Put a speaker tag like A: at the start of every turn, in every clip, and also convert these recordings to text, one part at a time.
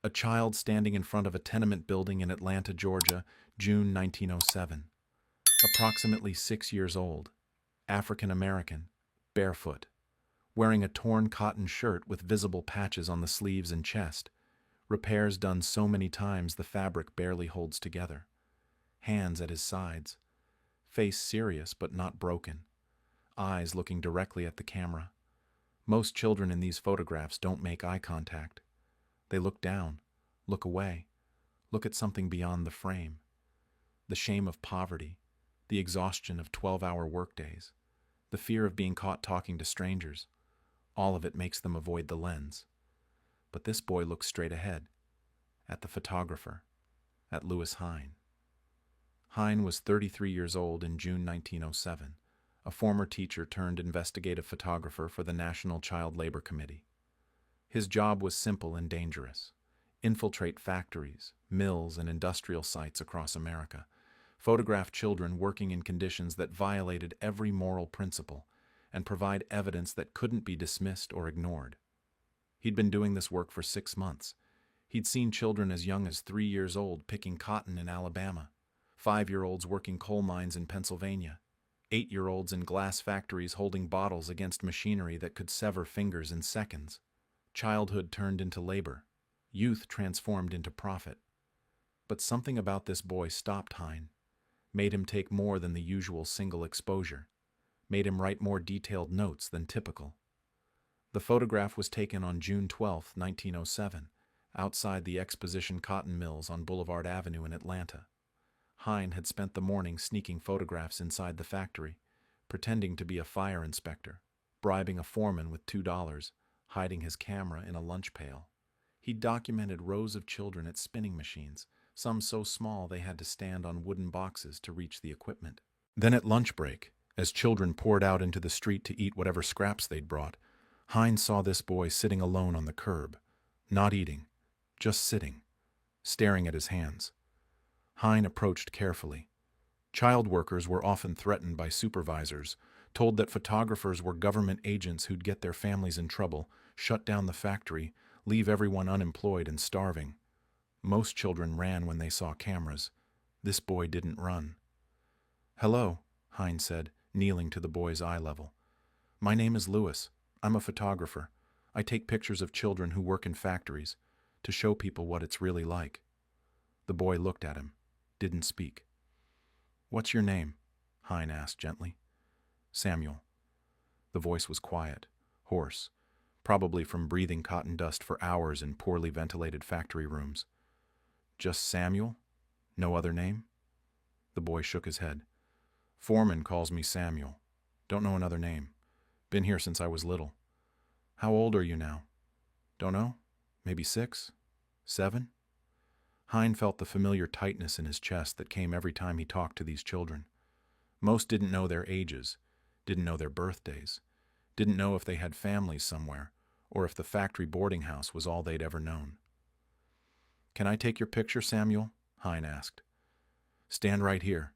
A: A child standing in front of a tenement building in Atlanta, Georgia, June 1907. Approximately 6 years old, African American, barefoot, wearing a torn cotton shirt with visible patches on the sleeves and chest, repairs done so many times the fabric barely holds together. Hands at his sides, face serious but not broken, eyes looking directly at the camera. Most children in these photographs don't make eye contact. They look down, look away, look at something beyond the frame. The shame of poverty, the exhaustion of 12-hour workdays, the fear of being caught talking to strangers, all of it makes them avoid the lens. But this boy looks straight ahead, at the photographer, at Lewis Hine. Hine was 33 years old in June 1907, a former teacher turned investigative photographer for the National Child Labor Committee. His job was simple and dangerous: infiltrate factories, mills, and industrial sites across America, photograph children working in conditions that violated every moral principle, and provide evidence that couldn't be dismissed or ignored. He'd been doing this work for 6 months. He'd seen children as young as 3 years old picking cotton in Alabama, 5-year-olds working coal mines in Pennsylvania, 8-year-olds in glass factories holding bottles against machinery that could sever fingers in seconds. Childhood turned into labor, youth transformed into profit. But something about this boy stopped Hine, made him take more than the usual single exposure, made him write more detailed notes than typical. The photograph was taken on June 12, 1907, outside the Exposition Cotton Mills on Boulevard Avenue in Atlanta. Hine had spent the morning sneaking photographs inside the factory, pretending to be a fire inspector, bribing a foreman with $2, hiding his camera in a lunch pail. He documented rows of children at spinning machines, some so small they had to stand on wooden boxes to reach the equipment. Then at lunch break, as children poured out into the street to eat whatever scraps they'd brought, Hine saw this boy sitting alone on the curb, not eating, just sitting, staring at his hands. Hine approached carefully. Child workers were often threatened by supervisors, told that photographers were government agents who'd get their families in trouble, shut down the factory, leave everyone unemployed and starving. Most children ran when they saw cameras. This boy didn't run. "Hello," Hine said, kneeling to the boy's eye level. "My name is Lewis. I'm a photographer. I take pictures of children who work in factories to show people what it's really like." The boy looked at him, didn't speak. "What's your name?" Hine asked gently. "Samuel." The voice was quiet, hoarse, probably from breathing cotton dust for hours in poorly ventilated factory rooms. "Just Samuel? No other name?" The boy shook his head. "Foreman calls me Samuel. Don't know another name. Been here since I was little." "How old are you now?" "Don't know. Maybe 6? 7? Hine felt the familiar tightness in his chest that came every time he talked to these children. Most didn't know their ages, didn't know their birthdays, didn't know if they had families somewhere, or if the factory boarding house was all they'd ever known. "Can I take your picture, Samuel?" Hine asked. "Stand right here,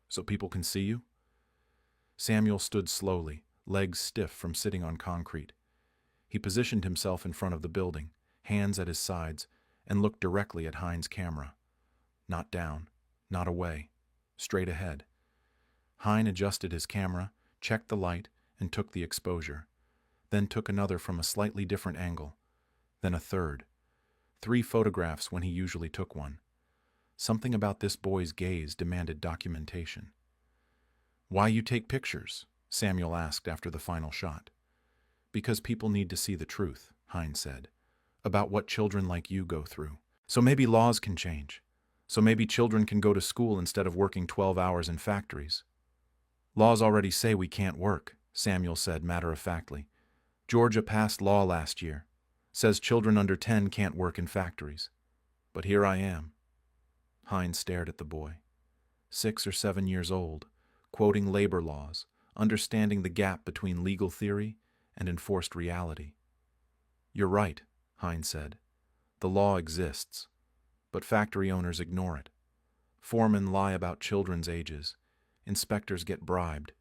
A: so people can see you?" Samuel stood slowly, legs stiff from sitting on concrete. He positioned himself in front of the building, hands at his sides, and looked directly at Hine's camera. Not down, not away, straight ahead. Hine adjusted his camera, checked the light, and took the exposure, then took another from a slightly different angle, then a third. 3 photographs when he usually took one. Something about this boy's gaze demanded documentation. "Why you take pictures?" Samuel asked after the final shot. "Because people need to see the truth," Hine said, "about what children like you go through. So maybe laws can change. So maybe children can go to school instead of working 12 hours in factories." "Laws already say we can't work," Samuel said matter-of-factly. "Georgia passed law last year. Says children under 10 can't work in factories. But here I am." Hine stared at the boy. 6 or 7 years old, quoting labor laws, understanding the gap between legal theory and enforced reality. "You're right," Hine said. "The law exists, but factory owners ignore it. Foremen lie about children's ages. Inspectors get bribed.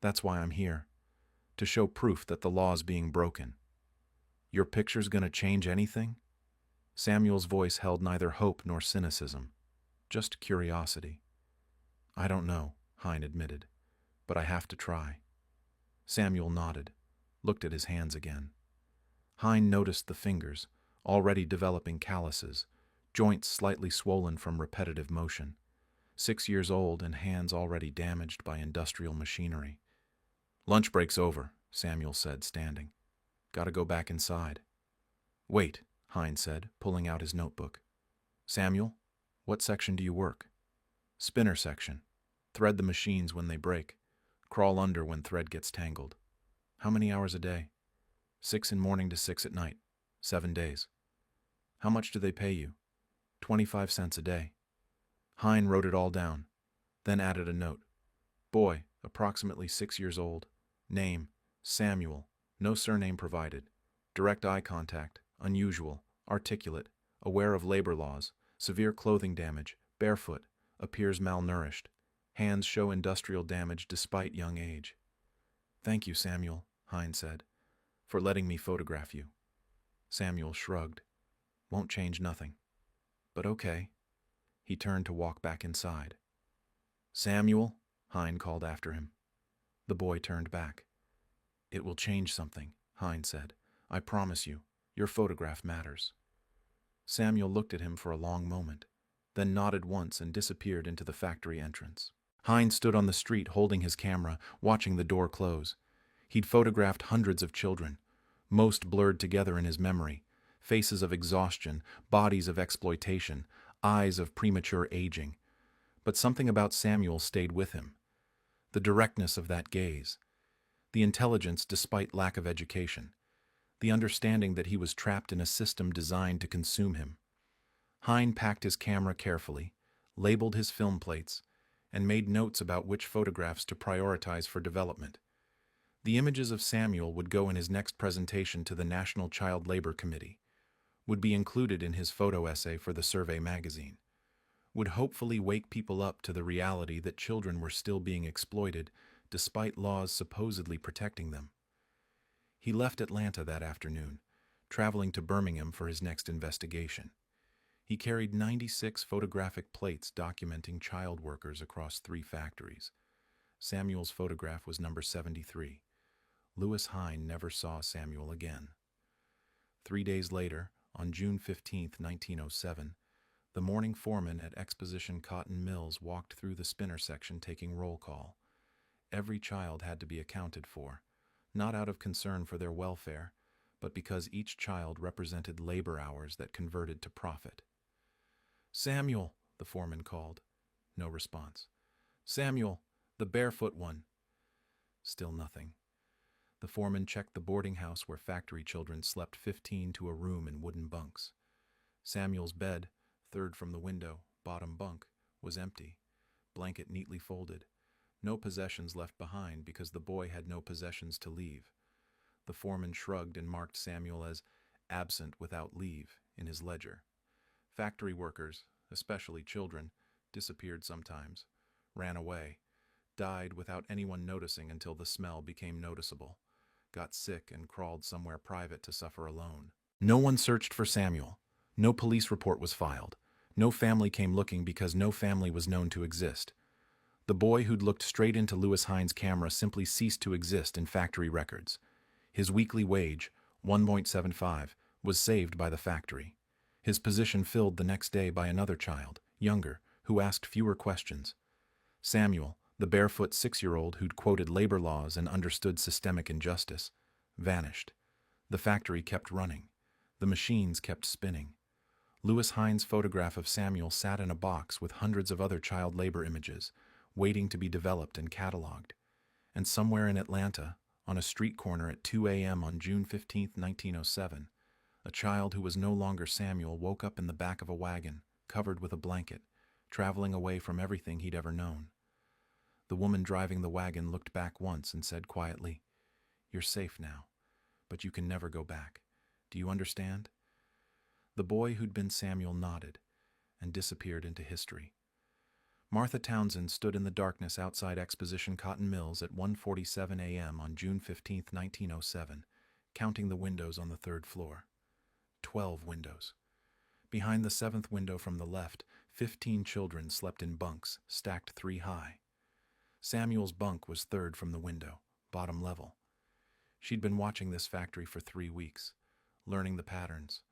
A: That's why I'm here, to show proof that the law's being broken. Your picture's gonna change anything?" Samuel's voice held neither hope nor cynicism, just curiosity. "I don't know," Hein admitted, "but I have to try." Samuel nodded, looked at his hands again. Hein noticed the fingers, already developing calluses, joints slightly swollen from repetitive motion. 6 years old and hands already damaged by industrial machinery. "Lunch break's over," Samuel said, standing. "Gotta go back inside." "Wait," Hein said, pulling out his notebook. "Samuel, what section do you work?" "Spinner section. Thread the machines when they break. Crawl under when thread gets tangled." "How many hours a day?" 6 in morning to 6 at night. 7 days. "How much do they pay you?" 25 cents a day. Hein wrote it all down, then added a note. "Boy, approximately 6 years old. Name, Samuel. No surname provided. Direct eye contact, unusual, articulate, aware of labor laws, severe clothing damage, barefoot, appears malnourished. Hands show industrial damage despite young age." "Thank you, Samuel," Hein said, "for letting me photograph you." Samuel shrugged. "Won't change nothing. But okay." He turned to walk back inside. "Samuel," Hein called after him. The boy turned back. "It will change something," Hein said. "I promise you. Your photograph matters." Samuel looked at him for a long moment, then nodded once and disappeared into the factory entrance. Hein stood on the street holding his camera, watching the door close. He'd photographed hundreds of children, most blurred together in his memory, faces of exhaustion, bodies of exploitation, eyes of premature aging. But something about Samuel stayed with him. The directness of that gaze, the intelligence despite lack of education, the understanding that he was trapped in a system designed to consume him. Hein packed his camera carefully, labeled his film plates, and made notes about which photographs to prioritize for development. The images of Samuel would go in his next presentation to the National Child Labor Committee, would be included in his photo essay for the Survey magazine, would hopefully wake people up to the reality that children were still being exploited despite laws supposedly protecting them. He left Atlanta that afternoon, traveling to Birmingham for his next investigation. He carried 96 photographic plates documenting child workers across 3 factories. Samuel's photograph was number 73. Louis Hein never saw Samuel again. 3 days later, on June 15, 1907, the morning foreman at Exposition Cotton Mills walked through the spinner section taking roll call. Every child had to be accounted for, not out of concern for their welfare, but because each child represented labor hours that converted to profit. "Samuel," the foreman called. No response. "Samuel, the barefoot one." Still nothing. The foreman checked the boarding house where factory children slept 15 to a room in wooden bunks. Samuel's bed, third from the window, bottom bunk, was empty, blanket neatly folded. No possessions left behind because the boy had no possessions to leave. The foreman shrugged and marked Samuel as absent without leave in his ledger. Factory workers, especially children, disappeared sometimes, ran away, died without anyone noticing until the smell became noticeable, got sick and crawled somewhere private to suffer alone. No one searched for Samuel. No police report was filed. No family came looking because no family was known to exist. The boy who'd looked straight into Louis Hein's camera simply ceased to exist in factory records. His weekly wage, 1.75, was saved by the factory. His position filled the next day by another child, younger, who asked fewer questions. Samuel, the barefoot 6-year-old who'd quoted labor laws and understood systemic injustice, vanished. The factory kept running. The machines kept spinning. Louis Hein's photograph of Samuel sat in a box with hundreds of other child labor images, waiting to be developed and cataloged. And somewhere in Atlanta, on a street corner at 2 a.m. on June 15, 1907, a child who was no longer Samuel woke up in the back of a wagon, covered with a blanket, traveling away from everything he'd ever known. The woman driving the wagon looked back once and said quietly, "You're safe now, but you can never go back. Do you understand?" The boy who'd been Samuel nodded and disappeared into history. Martha Townsend stood in the darkness outside Exposition Cotton Mills at 1:47 a.m. on June 15, 1907, counting the windows on the 3rd floor. 12 windows. Behind the seventh window from the left, 15 children slept in bunks, stacked 3 high. Samuel's bunk was third from the window, bottom level. She'd been watching this factory for 3 weeks, learning the patterns.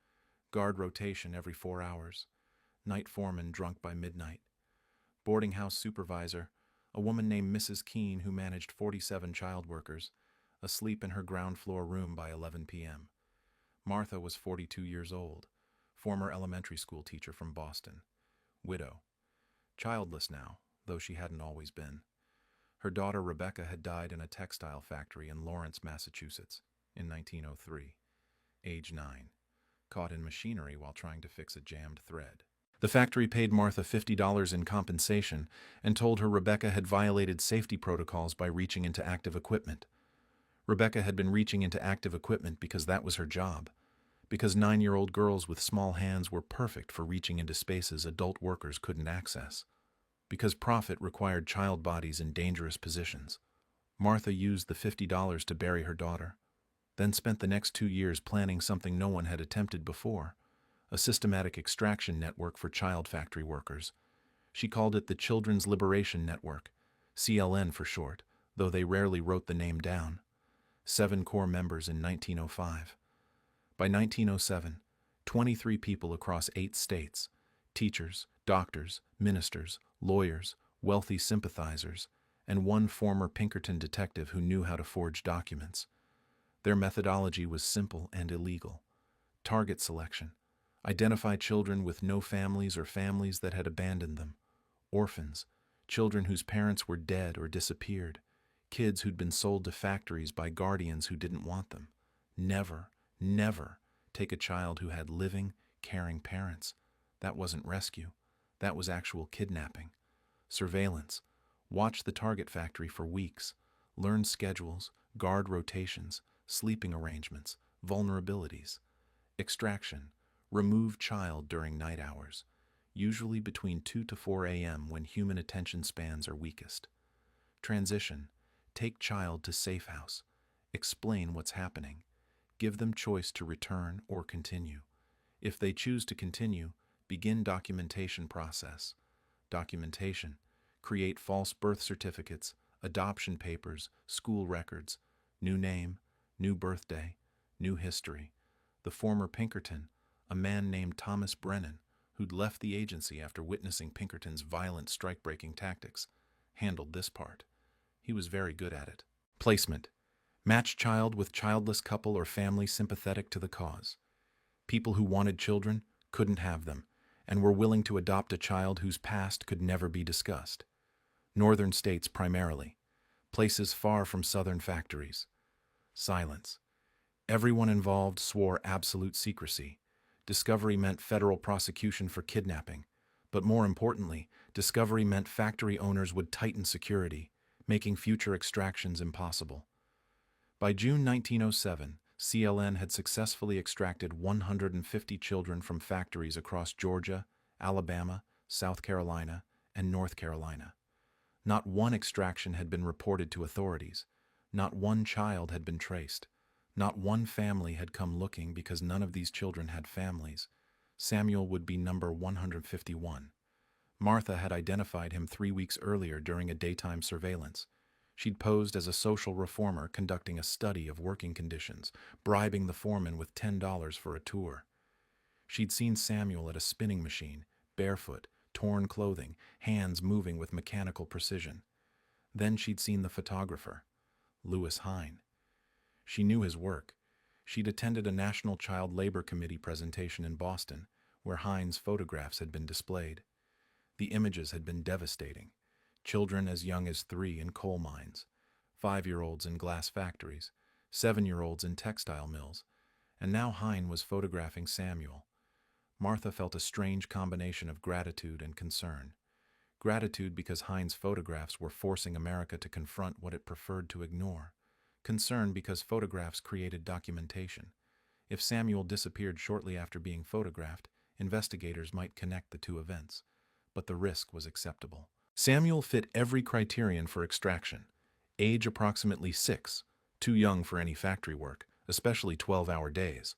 A: Guard rotation every 4 hours. Night foreman drunk by midnight. Boarding house supervisor, a woman named Mrs. Keene who managed 47 child workers, asleep in her ground floor room by 11 p.m. Martha was 42 years old, former elementary school teacher from Boston. Widow. Childless now, though she hadn't always been. Her daughter Rebecca had died in a textile factory in Lawrence, Massachusetts, in 1903. Age 9. Caught in machinery while trying to fix a jammed thread. The factory paid Martha $50 in compensation and told her Rebecca had violated safety protocols by reaching into active equipment. Rebecca had been reaching into active equipment because that was her job, because 9-year-old girls with small hands were perfect for reaching into spaces adult workers couldn't access, because profit required child bodies in dangerous positions. Martha used the $50 to bury her daughter, then spent the next 2 years planning something no one had attempted before, a systematic extraction network for child factory workers. She called it the Children's Liberation Network, CLN for short, though they rarely wrote the name down. 7 core members in 1905. By 1907, 23 people across 8 states, teachers, doctors, ministers, lawyers, wealthy sympathizers, and 1 former Pinkerton detective who knew how to forge documents. Their methodology was simple and illegal. Target selection. Identify children with no families or families that had abandoned them. Orphans. Children whose parents were dead or disappeared. Kids who'd been sold to factories by guardians who didn't want them. Never, never take a child who had living, caring parents. That wasn't rescue. That was actual kidnapping. Surveillance. Watch the target factory for weeks. Learn schedules, guard rotations, sleeping arrangements, vulnerabilities. Extraction. Remove child during night hours, usually between 2 to 4 a.m. when human attention spans are weakest. Transition. Take child to safe house. Explain what's happening. Give them choice to return or continue. If they choose to continue, begin documentation process. Documentation. Create false birth certificates, adoption papers, school records, new name, new birthday, new history. The former Pinkerton, a man named Thomas Brennan, who'd left the agency after witnessing Pinkerton's violent strike-breaking tactics, handled this part. He was very good at it. Placement. Match child with childless couple or family sympathetic to the cause. People who wanted children couldn't have them, and were willing to adopt a child whose past could never be discussed. Northern states primarily. Places far from southern factories. Silence. Everyone involved swore absolute secrecy. Discovery meant federal prosecution for kidnapping, but more importantly, discovery meant factory owners would tighten security, making future extractions impossible. By June 1907, CLN had successfully extracted 150 children from factories across Georgia, Alabama, South Carolina, and North Carolina. Not one extraction had been reported to authorities. Not one child had been traced. Not one family had come looking because none of these children had families. Samuel would be number 151. Martha had identified him 3 weeks earlier during a daytime surveillance. She'd posed as a social reformer conducting a study of working conditions, bribing the foreman with $10 for a tour. She'd seen Samuel at a spinning machine, barefoot, torn clothing, hands moving with mechanical precision. Then she'd seen the photographer, Lewis Hine. She knew his work. She'd attended a National Child Labor Committee presentation in Boston, where Hine's photographs had been displayed. The images had been devastating. Children as young as 3 in coal mines, 5-year-olds in glass factories, 7-year-olds in textile mills, and now Hine was photographing Samuel. Martha felt a strange combination of gratitude and concern. Gratitude because Hine's photographs were forcing America to confront what it preferred to ignore. Concern because photographs created documentation. If Samuel disappeared shortly after being photographed, investigators might connect the 2 events. But the risk was acceptable. Samuel fit every criterion for extraction. Age approximately 6, too young for any factory work, especially 12-hour days.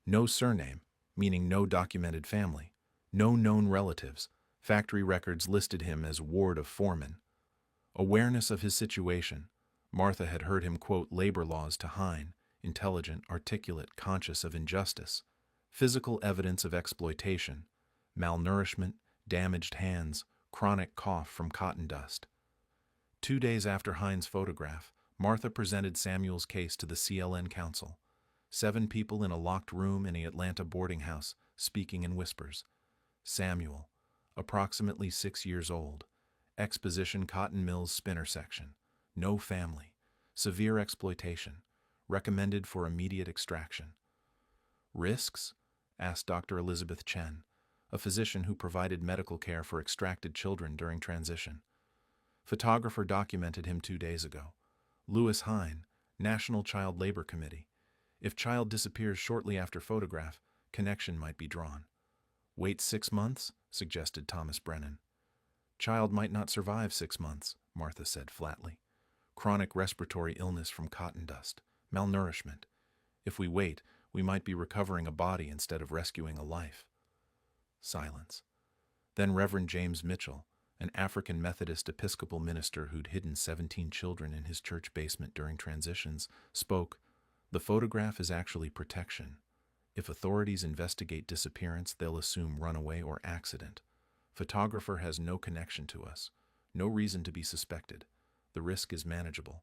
A: No surname, meaning no documented family, no known relatives. Factory records listed him as ward of foreman. Awareness of his situation, Martha had heard him quote labor laws to Hine, intelligent, articulate, conscious of injustice. Physical evidence of exploitation, malnourishment, damaged hands, chronic cough from cotton dust. 2 days after Hine's photograph, Martha presented Samuel's case to the CLN Council. 7 people in a locked room in an Atlanta boarding house, speaking in whispers. Samuel, approximately 6 years old, exposition cotton mills spinner section, no family, severe exploitation, recommended for immediate extraction. Risks? Asked Dr. Elizabeth Chen, a physician who provided medical care for extracted children during transition. Photographer documented him 2 days ago. Louis Hine, National Child Labor Committee. If child disappears shortly after photograph, connection might be drawn. Wait 6 months, suggested Thomas Brennan. Child might not survive 6 months, Martha said flatly. Chronic respiratory illness from cotton dust, malnourishment. If we wait, we might be recovering a body instead of rescuing a life. Silence. Then Reverend James Mitchell, an African Methodist Episcopal minister who'd hidden 17 children in his church basement during transitions, spoke. The photograph is actually protection. If authorities investigate disappearance, they'll assume runaway or accident. Photographer has no connection to us, no reason to be suspected. The risk is manageable.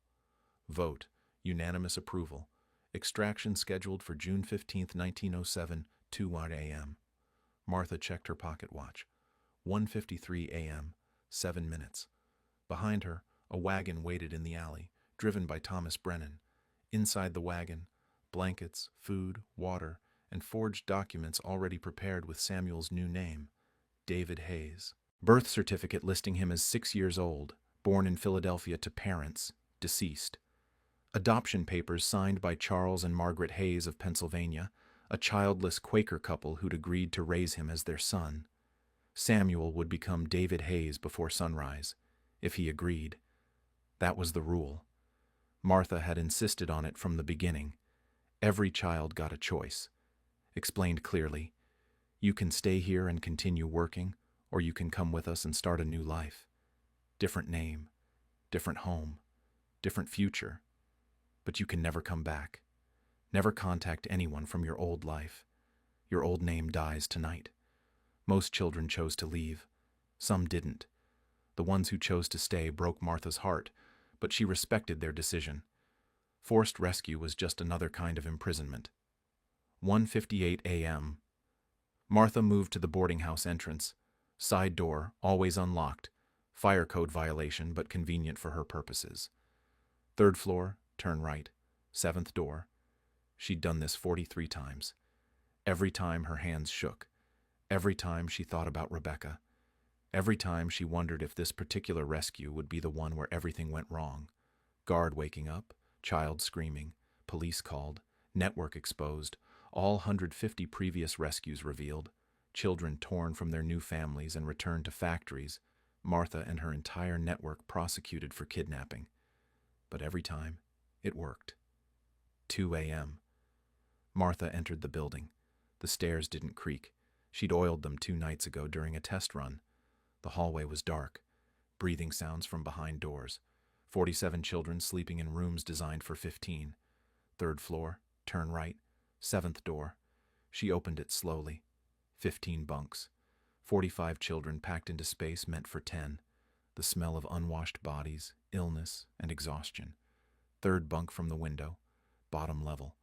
A: Vote, unanimous approval. Extraction scheduled for June 15, 1907, 2:01 a.m. Martha checked her pocket watch. 1:53 a.m., 7 minutes. Behind her, a wagon waited in the alley, driven by Thomas Brennan. Inside the wagon, blankets, food, water, and forged documents already prepared with Samuel's new name, David Hayes. Birth certificate listing him as 6 years old, born in Philadelphia to parents, deceased. Adoption papers signed by Charles and Margaret Hayes of Pennsylvania, a childless Quaker couple who'd agreed to raise him as their son. Samuel would become David Hayes before sunrise, if he agreed. That was the rule. Martha had insisted on it from the beginning. Every child got a choice. Explained clearly, you can stay here and continue working, or you can come with us and start a new life. Different name, different home, different future. But you can never come back. Never contact anyone from your old life. Your old name dies tonight. Most children chose to leave. Some didn't. The ones who chose to stay broke Martha's heart, but she respected their decision. Forced rescue was just another kind of imprisonment. 1:58 a.m. Martha moved to the boarding house entrance. Side door, always unlocked. Fire code violation, but convenient for her purposes. 3rd floor, turn right. 7th door. She'd done this 43 times. Every time her hands shook. Every time she thought about Rebecca. Every time she wondered if this particular rescue would be the one where everything went wrong. Guard waking up, child screaming, police called, network exposed, all 150 previous rescues revealed, children torn from their new families and returned to factories, Martha and her entire network prosecuted for kidnapping. But every time, it worked. 2 a.m. Martha entered the building. The stairs didn't creak. She'd oiled them 2 nights ago during a test run. The hallway was dark. Breathing sounds from behind doors. 47 children sleeping in rooms designed for 15. 3rd floor, turn right. 7th door. She opened it slowly. 15 bunks. 45 children packed into space meant for 10. The smell of unwashed bodies, illness, and exhaustion. 3rd bunk from the window. Bottom level.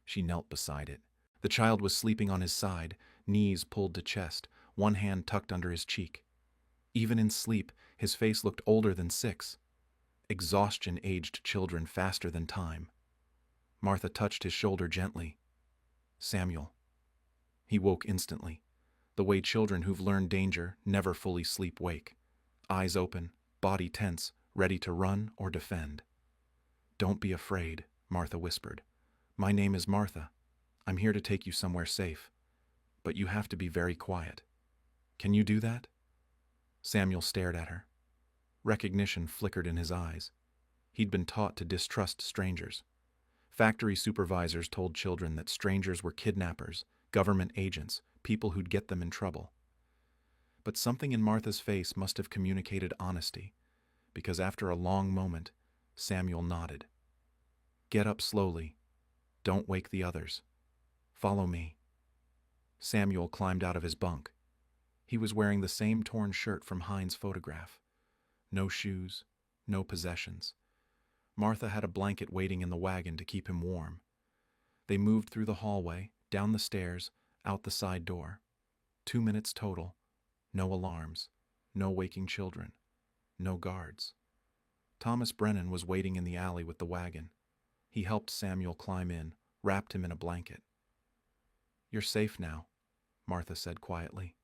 A: She knelt beside it. The child was sleeping on his side, knees pulled to chest, one hand tucked under his cheek. Even in sleep, his face looked older than 6. Exhaustion aged children faster than time. Martha touched his shoulder gently. Samuel. He woke instantly, the way children who've learned danger never fully sleep wake. Eyes open, body tense, ready to run or defend. Don't be afraid, Martha whispered. My name is Martha. I'm here to take you somewhere safe. But you have to be very quiet. Can you do that? Samuel stared at her. Recognition flickered in his eyes. He'd been taught to distrust strangers. Factory supervisors told children that strangers were kidnappers, government agents, people who'd get them in trouble. But something in Martha's face must have communicated honesty, because after a long moment, Samuel nodded. "Get up slowly. Don't wake the others. Follow me." Samuel climbed out of his bunk. He was wearing the same torn shirt from Hines' photograph. No shoes, no possessions. Martha had a blanket waiting in the wagon to keep him warm. They moved through the hallway, down the stairs, out the side door. 2 minutes total. No alarms, no waking children, no guards. Thomas Brennan was waiting in the alley with the wagon. He helped Samuel climb in, wrapped him in a blanket. "You're safe now," Martha said quietly.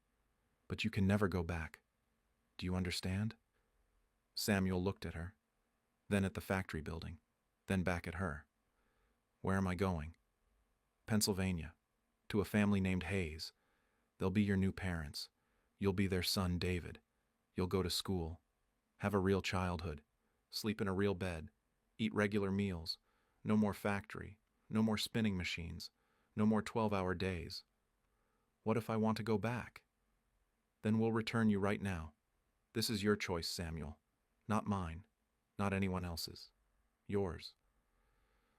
A: "But you can never go back. Do you understand?" Samuel looked at her, then at the factory building, then back at her. "Where am I going?" "Pennsylvania, to a family named Hayes. They'll be your new parents. You'll be their son, David. You'll go to school, have a real childhood, sleep in a real bed, eat regular meals, no more factory, no more spinning machines, no more 12-hour days. What if I want to go back? Then we'll return you right now. This is your choice, Samuel. Not mine, not anyone else's. Yours."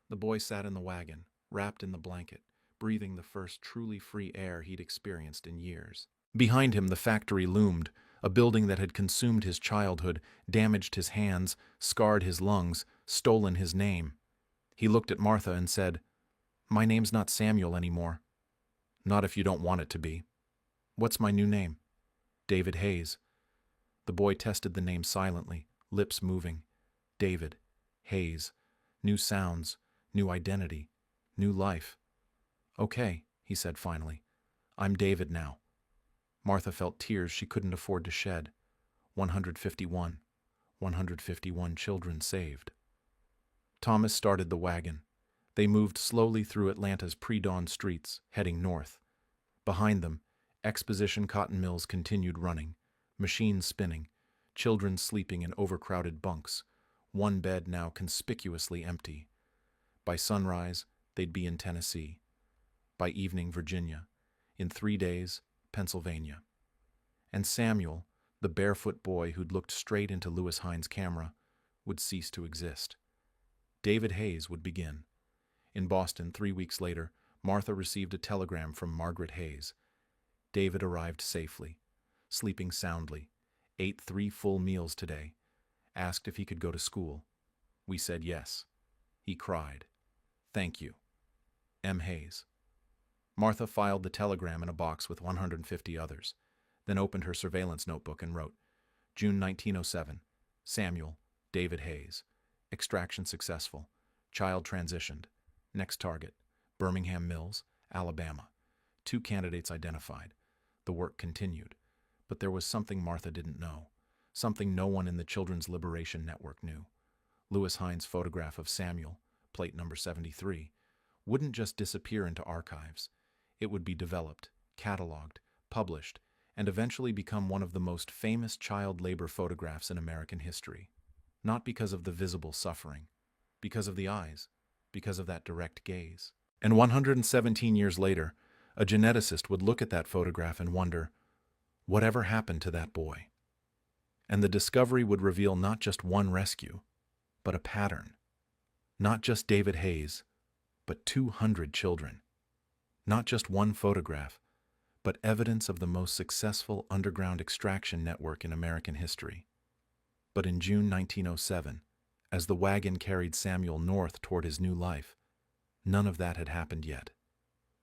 A: The boy sat in the wagon, wrapped in the blanket, breathing the first truly free air he'd experienced in years. Behind him, the factory loomed, a building that had consumed his childhood, damaged his hands, scarred his lungs, stolen his name. He looked at Martha and said, "My name's not Samuel anymore." "Not if you don't want it to be." "What's my new name?" "David Hayes." The boy tested the name silently, lips moving. David, Hayes, new sounds, new identity, new life. "Okay," he said finally. "I'm David now." Martha felt tears she couldn't afford to shed. 151 children saved. Thomas started the wagon. They moved slowly through Atlanta's pre-dawn streets, heading north. Behind them, exposition cotton mills continued running, machines spinning, children sleeping in overcrowded bunks, one bed now conspicuously empty. By sunrise, they'd be in Tennessee. By evening, Virginia. In 3 days, Pennsylvania. And Samuel, the barefoot boy who'd looked straight into Lewis Hines' camera, would cease to exist. David Hayes would begin. In Boston, 3 weeks later, Martha received a telegram from Margaret Hayes. David arrived safely, sleeping soundly, ate 3 full meals today, asked if he could go to school. We said yes. He cried. "Thank you. M. Hayes." Martha filed the telegram in a box with 150 others, then opened her surveillance notebook and wrote, "June 1907, Samuel, David Hayes. Extraction successful. Child transitioned. Next target, Birmingham Mills, Alabama. 2 candidates identified. The work continued. But there was something Martha didn't know, something no one in the Children's Liberation Network knew. Lewis Hines' photograph of Samuel, plate number 73, wouldn't just disappear into archives. It would be developed, cataloged, published, and eventually become one of the most famous child labor photographs in American history. Not because of the visible suffering, because of the eyes, because of that direct gaze. And 117 years later, a geneticist would look at that photograph and wonder, whatever happened to that boy? And the discovery would reveal not just one rescue, but a pattern. Not just David Hayes, but 200 children. Not just one photograph, but evidence of the most successful underground extraction network in American history. But in June 1907, as the wagon carried Samuel north toward his new life, none of that had happened yet.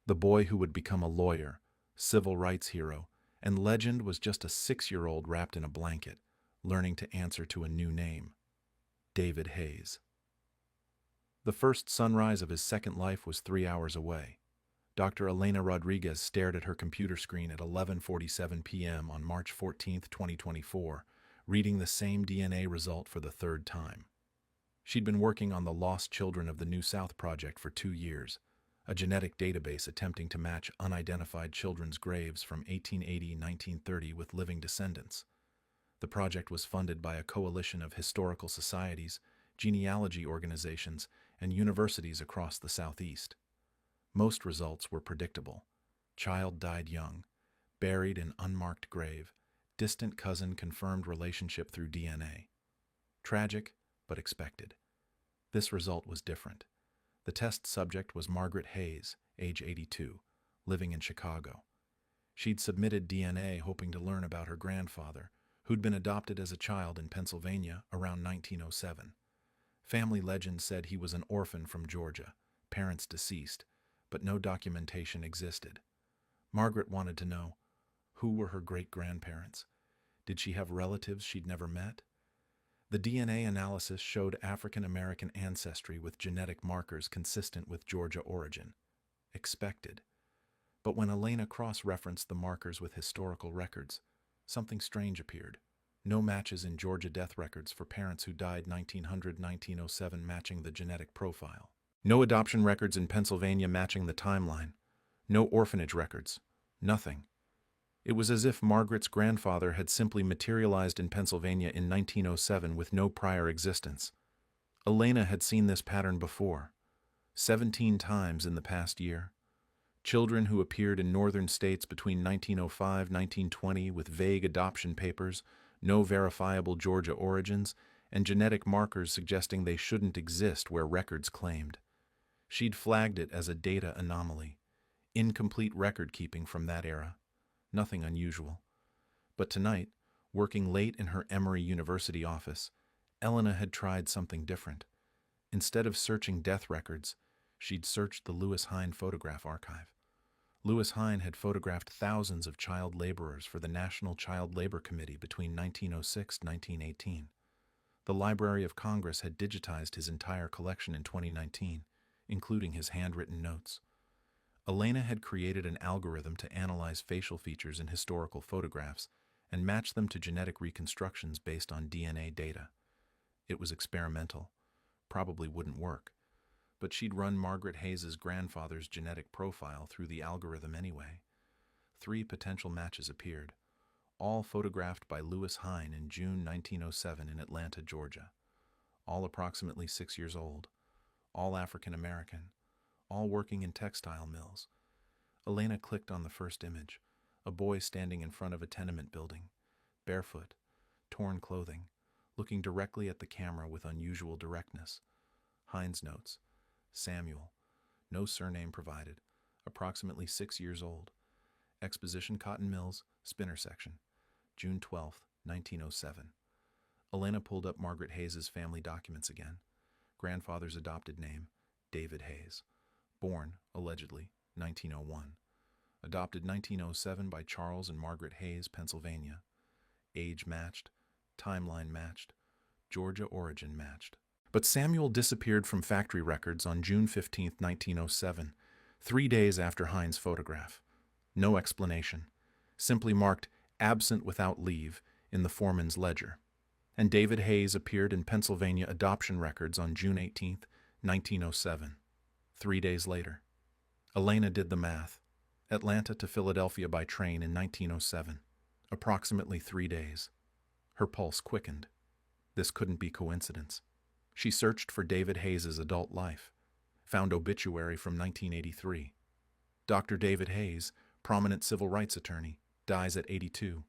A: The boy who would become a lawyer, civil rights hero, and legend was just a 6-year-old wrapped in a blanket, learning to answer to a new name, David Hayes. The first sunrise of his second life was 3 hours away. Dr. Elena Rodriguez stared at her computer screen at 11:47 p.m. on March 14, 2024, reading the same DNA result for the 3rd time. She'd been working on the Lost Children of the New South project for 2 years, a genetic database attempting to match unidentified children's graves from 1880-1930 with living descendants. The project was funded by a coalition of historical societies, genealogy organizations, and universities across the Southeast. Most results were predictable. Child died young. Buried in unmarked grave. Distant cousin confirmed relationship through DNA. Tragic, but expected. This result was different. The test subject was Margaret Hayes, age 82, living in Chicago. She'd submitted DNA hoping to learn about her grandfather, who'd been adopted as a child in Pennsylvania around 1907. Family legend said he was an orphan from Georgia, parents deceased, but no documentation existed. Margaret wanted to know, who were her great-grandparents? Did she have relatives she'd never met? The DNA analysis showed African-American ancestry with genetic markers consistent with Georgia origin. Expected. But when Elena cross-referenced the markers with historical records, something strange appeared. No matches in Georgia death records for parents who died 1900-1907 matching the genetic profile. No adoption records in Pennsylvania matching the timeline. No orphanage records. Nothing. It was as if Margaret's grandfather had simply materialized in Pennsylvania in 1907 with no prior existence. Elena had seen this pattern before, 17 times in the past year. Children who appeared in northern states between 1905-1920 with vague adoption papers, no verifiable Georgia origins, and genetic markers suggesting they shouldn't exist where records claimed. She'd flagged it as a data anomaly, incomplete record-keeping from that era. Nothing unusual. But tonight, working late in her Emory University office, Elena had tried something different. Instead of searching death records, she'd searched the Lewis Hine photograph archive. Lewis Hine had photographed thousands of child laborers for the National Child Labor Committee between 1906 and 1918. The Library of Congress had digitized his entire collection in 2019, including his handwritten notes. Elena had created an algorithm to analyze facial features in historical photographs and match them to genetic reconstructions based on DNA data. It was experimental, probably wouldn't work, but she'd run Margaret Hayes's grandfather's genetic profile through the algorithm anyway. 3 potential matches appeared, all photographed by Lewis Hine in June 1907 in Atlanta, Georgia. All approximately 6 years old, all African American, all working in textile mills. Elena clicked on the first image, a boy standing in front of a tenement building, barefoot, torn clothing, looking directly at the camera with unusual directness. Hine's notes: Samuel, no surname provided, approximately 6 years old. Exposition Cotton Mills, Spinner Section, June 12, 1907. Elena pulled up Margaret Hayes's family documents again. Grandfather's adopted name, David Hayes. Born, allegedly, 1901. Adopted 1907 by Charles and Margaret Hayes, Pennsylvania. Age matched, timeline matched, Georgia origin matched. But Samuel disappeared from factory records on June 15, 1907, 3 days after Hine's photograph. No explanation, simply marked absent without leave in the foreman's ledger. And David Hayes appeared in Pennsylvania adoption records on June 18, 1907. 3 days later. Elena did the math. Atlanta to Philadelphia by train in 1907. Approximately 3 days. Her pulse quickened. This couldn't be coincidence. She searched for David Hayes's adult life. Found obituary from 1983. Dr. David Hayes, prominent civil rights attorney, dies at 82.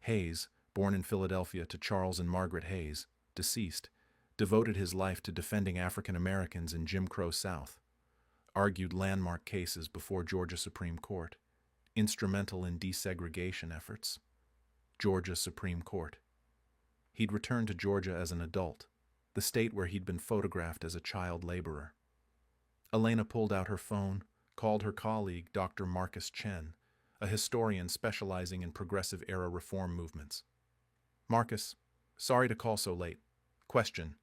A: Hayes, born in Philadelphia to Charles and Margaret Hayes, deceased, devoted his life to defending African Americans in Jim Crow South. Argued landmark cases before Georgia Supreme Court, instrumental in desegregation efforts. Georgia Supreme Court. He'd returned to Georgia as an adult, the state where he'd been photographed as a child laborer. Elena pulled out her phone, called her colleague, Dr. Marcus Chen, a historian specializing in progressive-era reform movements. Marcus, sorry to call so late. Question: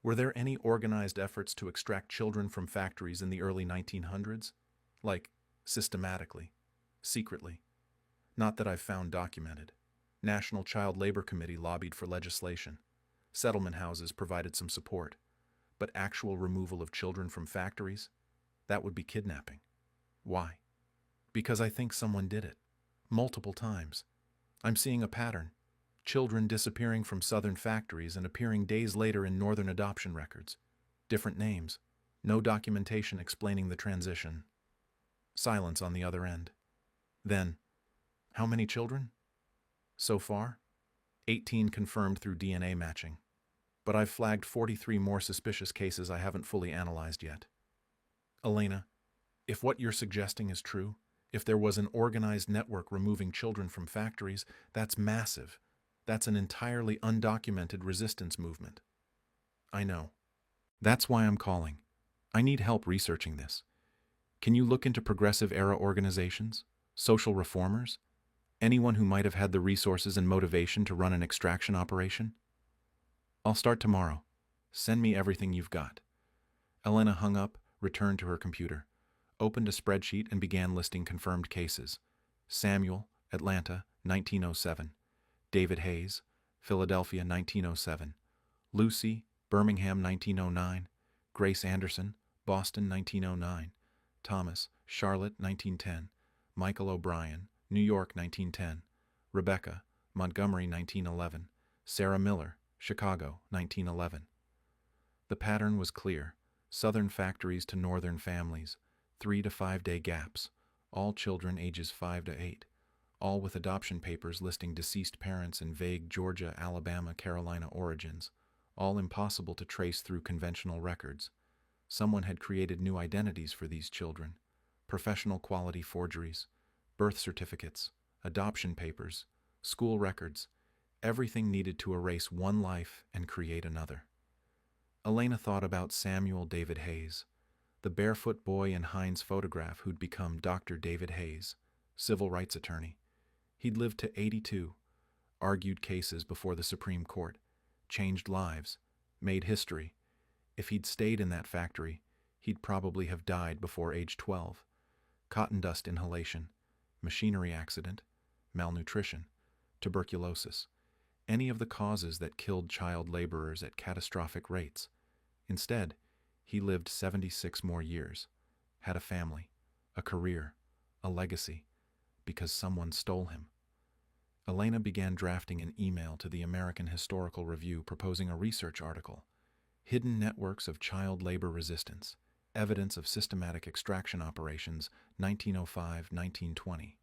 A: were there any organized efforts to extract children from factories in the early 1900s? Like, systematically, secretly? Not that I've found documented. National Child Labor Committee lobbied for legislation. Settlement houses provided some support. But actual removal of children from factories? That would be kidnapping. Why? Because I think someone did it. Multiple times. I'm seeing a pattern. Children disappearing from southern factories and appearing days later in northern adoption records. Different names. No documentation explaining the transition. Silence on the other end. Then, how many children? So far, 18 confirmed through DNA matching. But I've flagged 43 more suspicious cases I haven't fully analyzed yet. Elena, if what you're suggesting is true, if there was an organized network removing children from factories, that's massive. That's an entirely undocumented resistance movement. I know. That's why I'm calling. I need help researching this. Can you look into progressive era organizations? Social reformers? Anyone who might have had the resources and motivation to run an extraction operation? I'll start tomorrow. Send me everything you've got. Elena hung up, returned to her computer, opened a spreadsheet and began listing confirmed cases. Samuel, Atlanta, 1907. David Hayes, Philadelphia, 1907. Lucy, Birmingham, 1909. Grace Anderson, Boston, 1909. Thomas, Charlotte, 1910. Michael O'Brien, New York, 1910. Rebecca, Montgomery, 1911. Sarah Miller, Chicago, 1911. The pattern was clear. Southern factories to northern families, 3 to 5 day gaps, all children ages 5 to 8, all with adoption papers listing deceased parents in vague Georgia, Alabama, Carolina origins, all impossible to trace through conventional records. Someone had created new identities for these children, professional quality forgeries, birth certificates, adoption papers, school records, everything needed to erase one life and create another. Elena thought about Samuel David Hayes, the barefoot boy in Hines' photograph who'd become Dr. David Hayes, civil rights attorney. He'd lived to 82, argued cases before the Supreme Court, changed lives, made history. If he'd stayed in that factory, he'd probably have died before age 12. Cotton dust inhalation, machinery accident, malnutrition, tuberculosis, any of the causes that killed child laborers at catastrophic rates. Instead, he lived 76 more years, had a family, a career, a legacy, because someone stole him. Elena began drafting an email to the American Historical Review proposing a research article, Hidden Networks of Child Labor Resistance, Evidence of Systematic Extraction Operations, 1905-1920.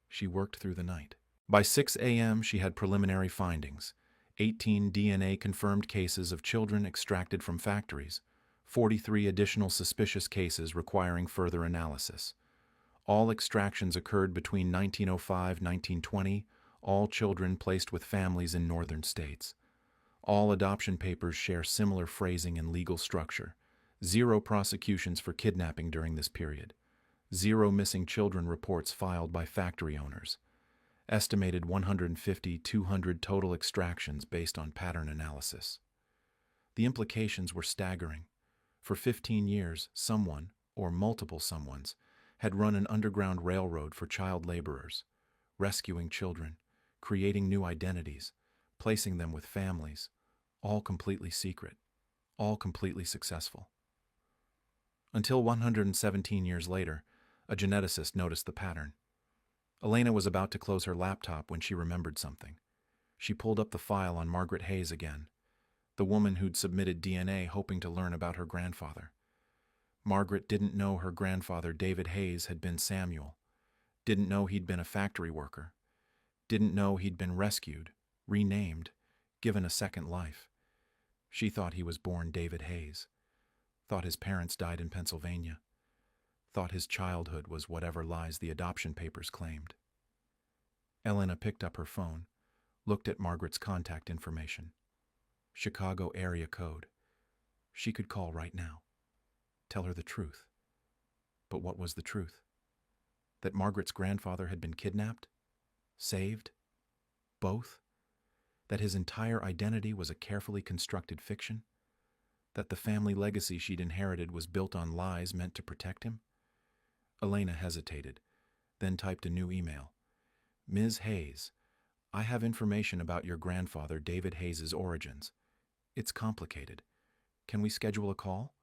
A: She worked through the night. By 6 a.m., she had preliminary findings, 18 DNA-confirmed cases of children extracted from factories, 43 additional suspicious cases requiring further analysis. All extractions occurred between 1905-1920, all children placed with families in northern states. All adoption papers share similar phrasing and legal structure. 0 prosecutions for kidnapping during this period. 0 missing children reports filed by factory owners. Estimated 150-200 total extractions based on pattern analysis. The implications were staggering. For 15 years, someone, or multiple someones, had run an underground railroad for child laborers, rescuing children, creating new identities, placing them with families, all completely secret, all completely successful. Until 117 years later, a geneticist noticed the pattern. Elena was about to close her laptop when she remembered something. She pulled up the file on Margaret Hayes again, the woman who'd submitted DNA hoping to learn about her grandfather. Margaret didn't know her grandfather David Hayes had been Samuel, didn't know he'd been a factory worker, didn't know he'd been rescued, renamed, given a second life. She thought he was born David Hayes, thought his parents died in Pennsylvania, thought his childhood was whatever lies the adoption papers claimed. Elena picked up her phone, looked at Margaret's contact information. Chicago area code. She could call right now. Tell her the truth. But what was the truth? That Margaret's grandfather had been kidnapped? Saved? Both? That his entire identity was a carefully constructed fiction? That the family legacy she'd inherited was built on lies meant to protect him? Elena hesitated, then typed a new email. Ms. Hayes, I have information about your grandfather David Hayes' origins. It's complicated. Can we schedule a call?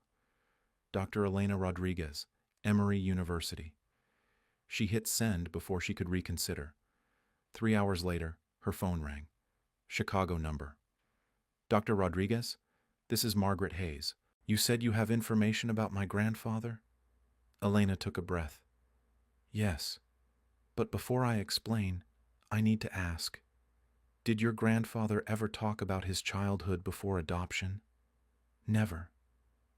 A: Dr. Elena Rodriguez, Emory University. She hit send before she could reconsider. 3 hours later, her phone rang. Chicago number. Dr. Rodriguez, this is Margaret Hayes. You said you have information about my grandfather? Elena took a breath. Yes. But before I explain, I need to ask, did your grandfather ever talk about his childhood before adoption? Never.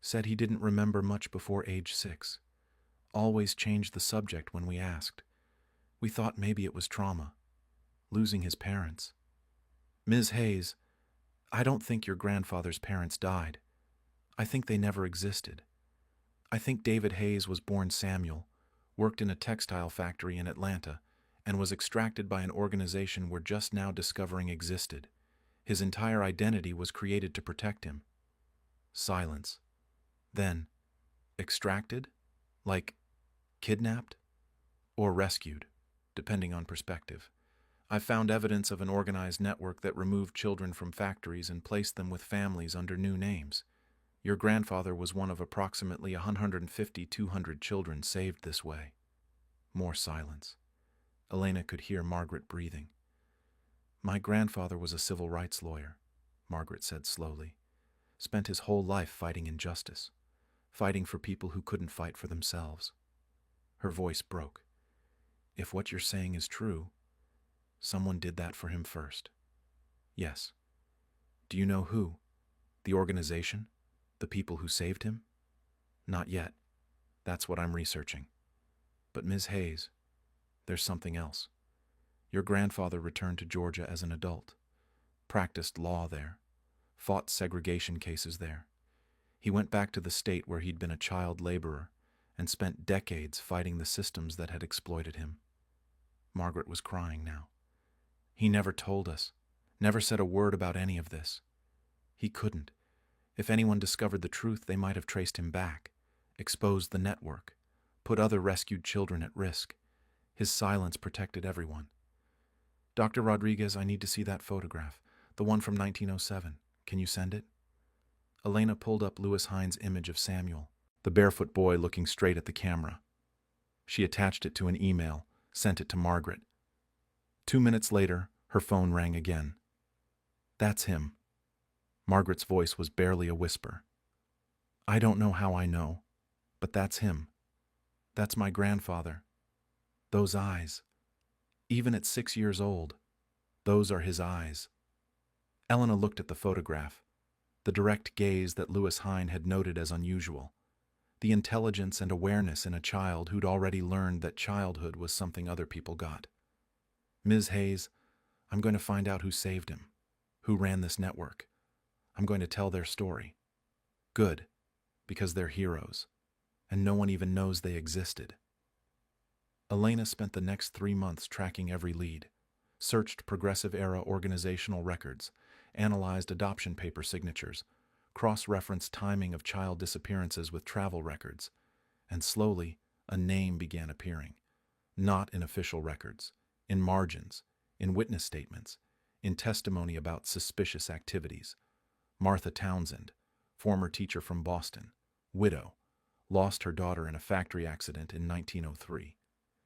A: Said he didn't remember much before age 6. Always changed the subject when we asked. We thought maybe it was trauma, losing his parents. Ms. Hayes, I don't think your grandfather's parents died. I think they never existed. I think David Hayes was born Samuel, worked in a textile factory in Atlanta, and was extracted by an organization we're just now discovering existed. His entire identity was created to protect him. Silence. Then, extracted? Like, kidnapped? Or rescued, depending on perspective. I found evidence of an organized network that removed children from factories and placed them with families under new names. Your grandfather was one of approximately 150-200 children saved this way. More silence. Elena could hear Margaret breathing. My grandfather was a civil rights lawyer, Margaret said slowly. Spent his whole life fighting injustice, fighting for people who couldn't fight for themselves. Her voice broke. If what you're saying is true, someone did that for him first. Yes. Do you know who? The organization? The people who saved him? Not yet. That's what I'm researching. But Ms. Hayes, there's something else. Your grandfather returned to Georgia as an adult, practiced law there, fought segregation cases there. He went back to the state where he'd been a child laborer and spent decades fighting the systems that had exploited him. Margaret was crying now. He never told us, never said a word about any of this. He couldn't. If anyone discovered the truth, they might have traced him back, exposed the network, put other rescued children at risk. His silence protected everyone. Dr. Rodriguez, I need to see that photograph, the one from 1907. Can you send it? Elena pulled up Lewis Hines' image of Samuel, the barefoot boy looking straight at the camera. She attached it to an email, sent it to Margaret. 2 minutes later, her phone rang again. That's him. Margaret's voice was barely a whisper. I don't know how I know, but that's him. That's my grandfather. Those eyes. Even at 6 years old, those are his eyes. Elena looked at the photograph, the direct gaze that Lewis Hine had noted as unusual, the intelligence and awareness in a child who'd already learned that childhood was something other people got. Ms. Hayes, I'm going to find out who saved him, who ran this network. I'm going to tell their story. Good, because they're heroes, and no one even knows they existed. Elena spent the next 3 months tracking every lead, searched Progressive-era organizational records, analyzed adoption paper signatures, cross-referenced timing of child disappearances with travel records, and slowly a name began appearing, not in official records, in margins, in witness statements, in testimony about suspicious activities. Martha Townsend, former teacher from Boston, widow, lost her daughter in a factory accident in 1903,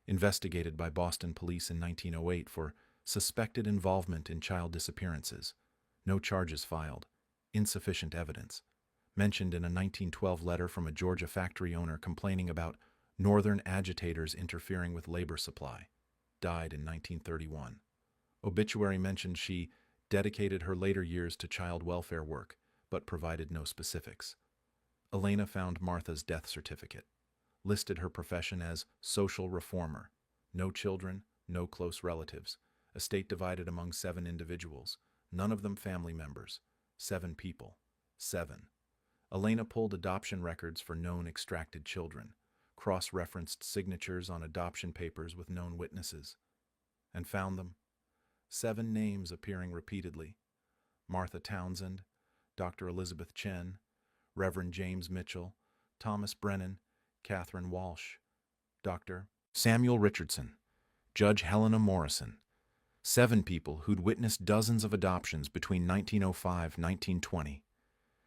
A: investigated by Boston police in 1908 for suspected involvement in child disappearances, no charges filed, insufficient evidence, mentioned in a 1912 letter from a Georgia factory owner complaining about northern agitators interfering with labor supply, died in 1931. Obituary mentioned she dedicated her later years to child welfare work, but provided no specifics. Elena found Martha's death certificate, listed her profession as social reformer, no children, no close relatives, estate divided among 7 individuals, none of them family members, 7 people, 7. Elena pulled adoption records for known extracted children, cross-referenced signatures on adoption papers with known witnesses, and found them. 7 names appearing repeatedly: Martha Townsend, Dr. Elizabeth Chen, Reverend James Mitchell, Thomas Brennan, Catherine Walsh, Dr. Samuel Richardson, Judge Helena Morrison. 7 people who'd witnessed dozens of adoptions between 1905 and 1920.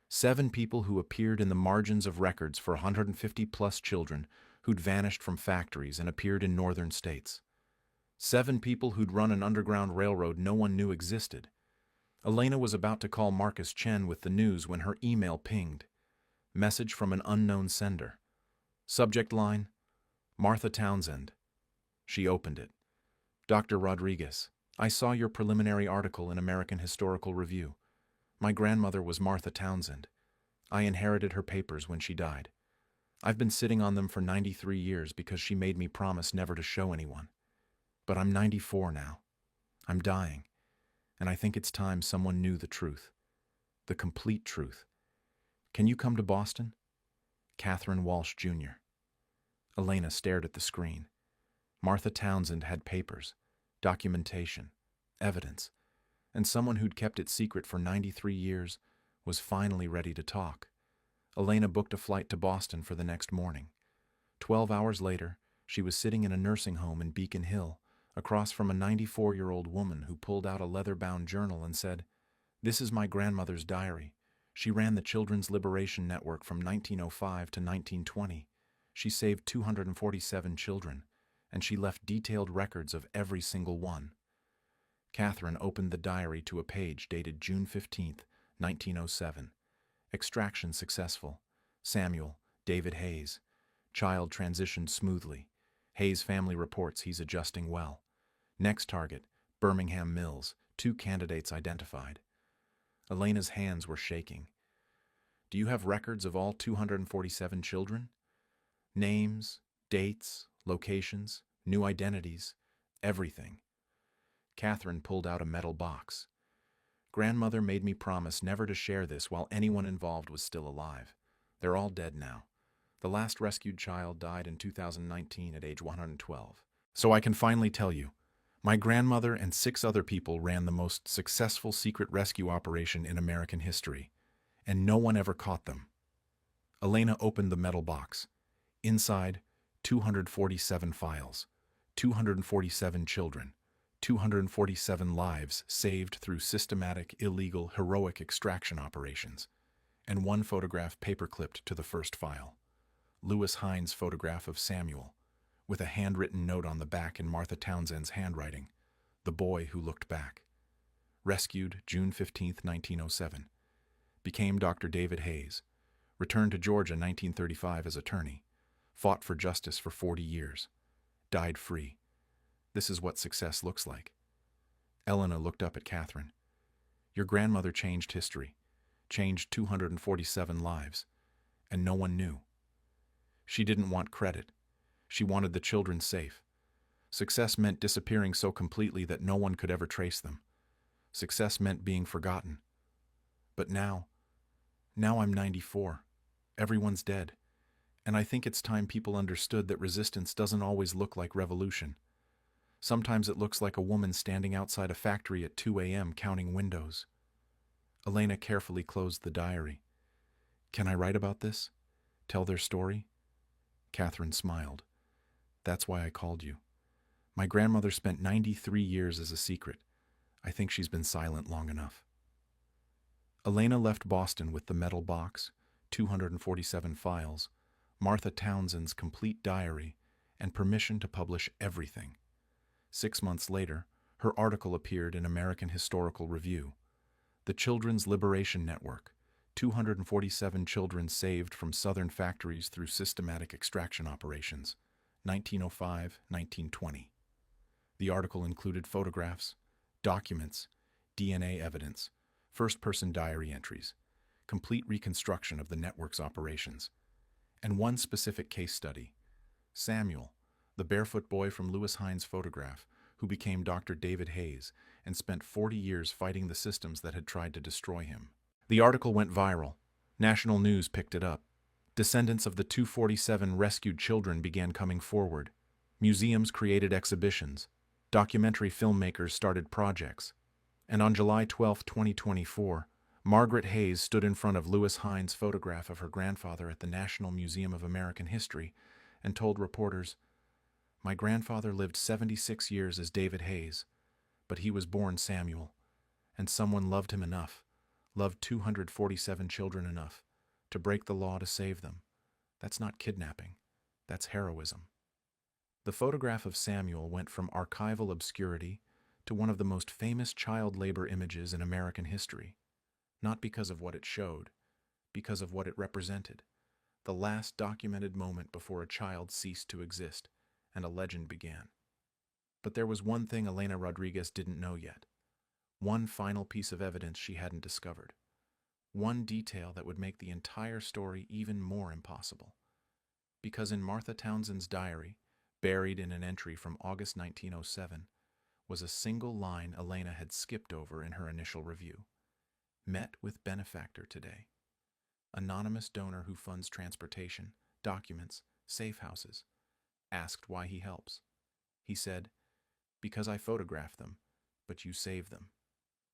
A: 7 people who appeared in the margins of records for 150-plus children who'd vanished from factories and appeared in northern states. 7 people who'd run an underground railroad no one knew existed. Elena was about to call Marcus Chen with the news when her email pinged. Message from an unknown sender. Subject line: Martha Townsend. She opened it. Dr. Rodriguez, I saw your preliminary article in American Historical Review. My grandmother was Martha Townsend. I inherited her papers when she died. I've been sitting on them for 93 years because she made me promise never to show anyone. But I'm 94 now. I'm dying, and I think it's time someone knew the truth. The complete truth. Can you come to Boston? Catherine Walsh, Jr. Elena stared at the screen. Martha Townsend had papers, documentation, evidence, and someone who'd kept it secret for 93 years was finally ready to talk. Elena booked a flight to Boston for the next morning. 12 hours later, she was sitting in a nursing home in Beacon Hill, across from a 94-year-old woman who pulled out a leather-bound journal and said, "This is my grandmother's diary. She ran the Children's Liberation Network from 1905 to 1920. She saved 247 children, and she left detailed records of every single one." Catherine opened the diary to a page dated June 15, 1907. Extraction successful. Samuel, David Hayes. Child transitioned smoothly. Hayes' family reports he's adjusting well. Next target, Birmingham Mills. 2 candidates identified. Elena's hands were shaking. "Do you have records of all 247 children? Names, dates, locations, new identities, everything." Catherine pulled out a metal box. "Grandmother made me promise never to share this while anyone involved was still alive. They're all dead now. The last rescued child died in 2019 at age 112. So I can finally tell you, my grandmother and 6 other people ran the most successful secret rescue operation in American history, and no one ever caught them." Elena opened the metal box. Inside, 247 files, 247 children, 247 lives saved through systematic, illegal, heroic extraction operations, and 1 photograph paper-clipped to the first file. Lewis Hines' photograph of Samuel, with a handwritten note on the back in Martha Townsend's handwriting, "The boy who looked back." Rescued June 15, 1907. Became Dr. David Hayes. Returned to Georgia 1935 as attorney. Fought for justice for 40 years. Died free. This is what success looks like. Elena looked up at Catherine. "Your grandmother changed history, changed 247 lives, and no one knew. She didn't want credit. She wanted the children safe. Success meant disappearing so completely that no one could ever trace them. Success meant being forgotten. But now I'm 94. Everyone's dead. And I think it's time people understood that resistance doesn't always look like revolution. Sometimes it looks like a woman standing outside a factory at 2 a.m. counting windows." Elena carefully closed the diary. "Can I write about this? Tell their story?" Catherine smiled. "That's why I called you. My grandmother spent 93 years as a secret. I think she's been silent long enough." Elena left Boston with the metal box, 247 files, Martha Townsend's complete diary, and permission to publish everything. 6 months later, her article appeared in American Historical Review. The Children's Liberation Network, 247 children saved from Southern factories through systematic extraction operations, 1905-1920. The article included photographs, documents, DNA evidence, first-person diary entries, complete reconstruction of the network's operations, and 1 specific case study, Samuel, the barefoot boy from Lewis Hines' photograph, who became Dr. David Hayes and spent 40 years fighting the systems that had tried to destroy him. The article went viral. National news picked it up. Descendants of the 247 rescued children began coming forward. Museums created exhibitions. Documentary filmmakers started projects. And on July 12, 2024, Margaret Hayes stood in front of Lewis Hines' photograph of her grandfather at the National Museum of American History and told reporters, "My grandfather lived 76 years as David Hayes, but he was born Samuel, and someone loved him enough, loved 247 children enough, to break the law to save them. That's not kidnapping. That's heroism." The photograph of Samuel went from archival obscurity to one of the most famous child labor images in American history, not because of what it showed, because of what it represented, the last documented moment before a child ceased to exist and a legend began. But there was one thing Elena Rodriguez didn't know yet. One final piece of evidence she hadn't discovered. One detail that would make the entire story even more impossible. Because in Martha Townsend's diary, buried in an entry from August 1907, was a single line Elena had skipped over in her initial review. Met with benefactor today. Anonymous donor who funds transportation, documents, safe houses. Asked why he helps. He said, "Because I photograph them, but you save them.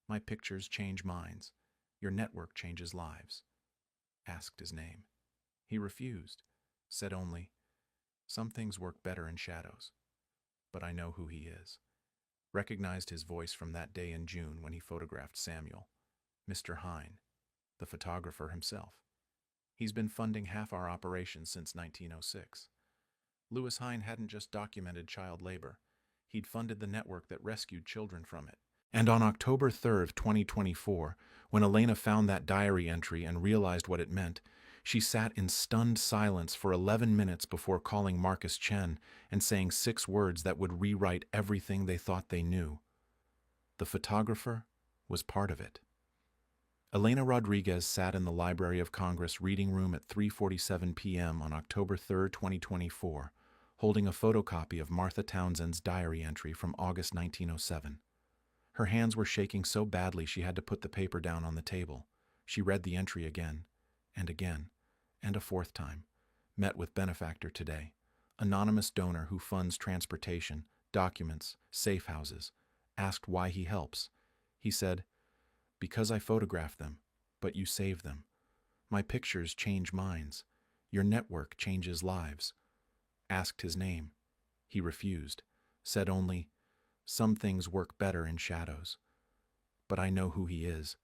A: My pictures change minds. Your network changes lives." Asked his name. He refused, said only, "Some things work better in shadows, but I know who he is." Recognized his voice from that day in June when he photographed Samuel, Mr. Hine, the photographer himself. He's been funding half our operations since 1906. Lewis Hine hadn't just documented child labor. He'd funded the network that rescued children from it. And on October 3rd, 2024, when Elena found that diary entry and realized what it meant, she sat in stunned silence for 11 minutes before calling Marcus Chen and saying 6 words that would rewrite everything they thought they knew. The photographer was part of it. Elena Rodriguez sat in the Library of Congress reading room at 3:47 p.m. on October 3rd, 2024, holding a photocopy of Martha Townsend's diary entry from August 1907. Her hands were shaking so badly she had to put the paper down on the table. She read the entry again, and a 4th time. Met with benefactor today. Anonymous donor who funds transportation, documents, safe houses. Asked why he helps. He said, "Because I photograph them, but you save them. My pictures change minds. Your network changes lives." Asked his name. He refused, said only, "Some things work better in shadows. But I know who he is."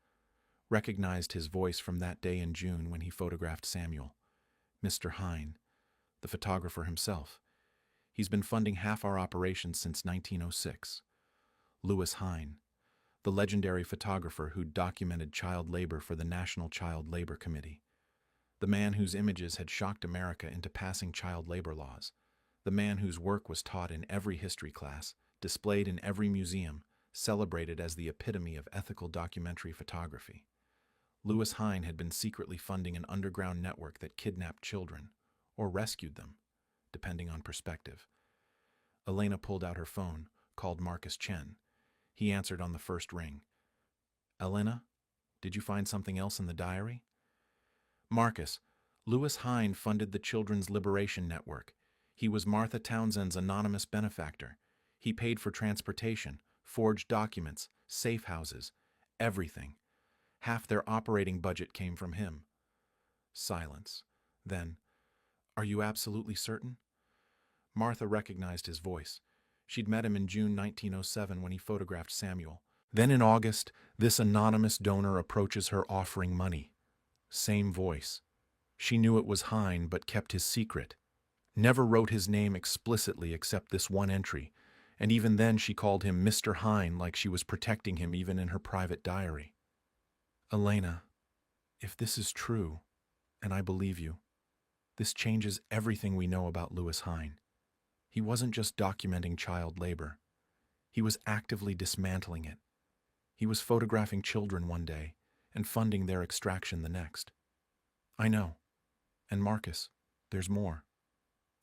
A: Recognized his voice from that day in June when he photographed Samuel, Mr. Hine, the photographer himself. He's been funding half our operations since 1906. Lewis Hine, the legendary photographer who documented child labor for the National Child Labor Committee. The man whose images had shocked America into passing child labor laws. The man whose work was taught in every history class, displayed in every museum, celebrated as the epitome of ethical documentary photography. Lewis Hine had been secretly funding an underground network that kidnapped children, or rescued them, depending on perspective. Elena pulled out her phone, called Marcus Chen. He answered on the first ring. "Elena, did you find something else in the diary?" "Marcus, Lewis Hine funded the Children's Liberation Network. He was Martha Townsend's anonymous benefactor. He paid for transportation, forged documents, safe houses, everything. Half their operating budget came from him." Silence. Then, "Are you absolutely certain?" Martha recognized his voice. She'd met him in June 1907 when he photographed Samuel. Then in August, this anonymous donor approaches her offering money. Same voice. She knew it was Hine, but kept his secret. Never wrote his name explicitly except this one entry, and even then she called him Mr. Hine like she was protecting him even in her private diary. "Elena, if this is true, and I believe you, this changes everything we know about Lewis Hine. He wasn't just documenting child labor. He was actively dismantling it. He was photographing children one day and funding their extraction the next. I know. And Marcus, there's more.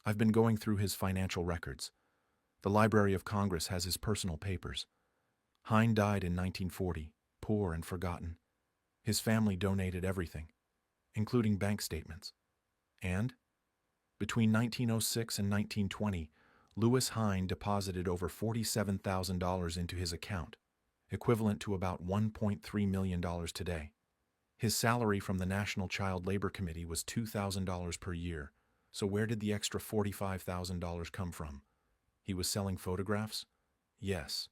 A: I've been going through his financial records. The Library of Congress has his personal papers. Hine died in 1940, poor and forgotten. His family donated everything, including bank statements. And between 1906 and 1920, Lewis Hine deposited over $47,000 into his account, equivalent to about $1.3 million today. His salary from the National Child Labor Committee was $2,000 per year, so where did the extra $45,000 come from? He was selling photographs? Yes,